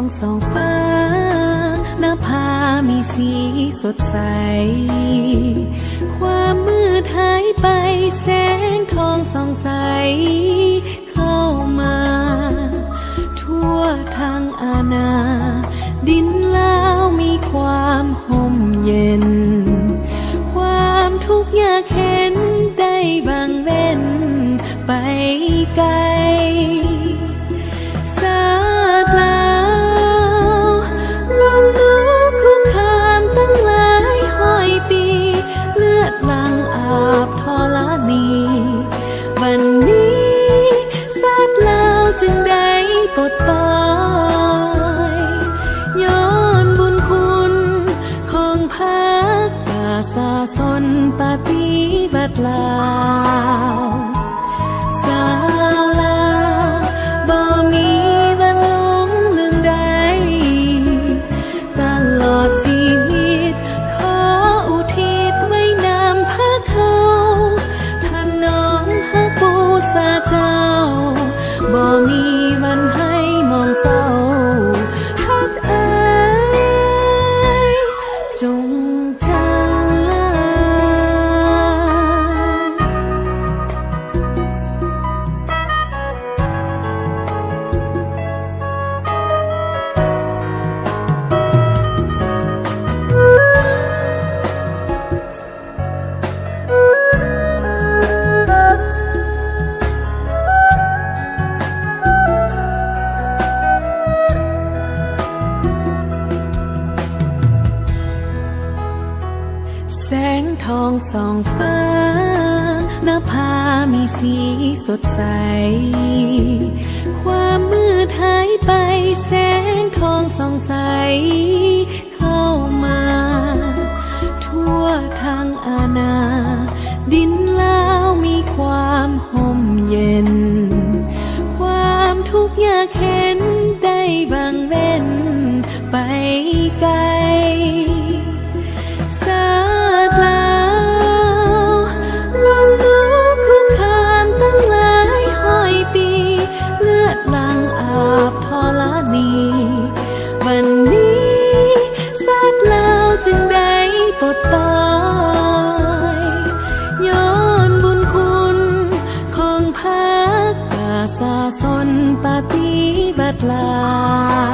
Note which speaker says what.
Speaker 1: องส่องฟ้าหน้าผามีสีสดใสความมืดหายไปแสงทองส่องใสเข้ามาทั่วทางอาณาดินแล้วมีความห่มเย็นความทุกข์ยากเข็นได้บางเว้นไปไกลสาดแล้วลมลุกคุกคามตั้งหลายห้อยปีเลือดหลั่งอาบทรณีวันนี้สาดแล้วจึงได้ปลดปล่อยย้อนบุญคุณของพักป่าสาสนปฏิบัติลาวสาวลาวบ่มีวันหลงลืมใดตลอดชีวิตขออุทิศไว้นามพระเขาท่านน้องฮักบูชาเจ้าบ่มีวันให้มองเศร้าฮักเอ๋ยจงจำแสงทองส่องฟ้าหน้าผามีสีสดใสความมืดหายไปแสงทองส่องใสเข้ามาทั่วทางอาณาดินแล้วมีความห่มเย็นความทุกข์ยากเข็นได้บางเว้นไปไกลสาดแล้วลมลุกคุกคามตั้งหลายห้อยปีเลือดหลั่งอาบทรณีวันนี้สาดแล้วจึงได้ปลดปล่อยย้อนบุญคุณของพักป่าสาสนปฏิบัติลาว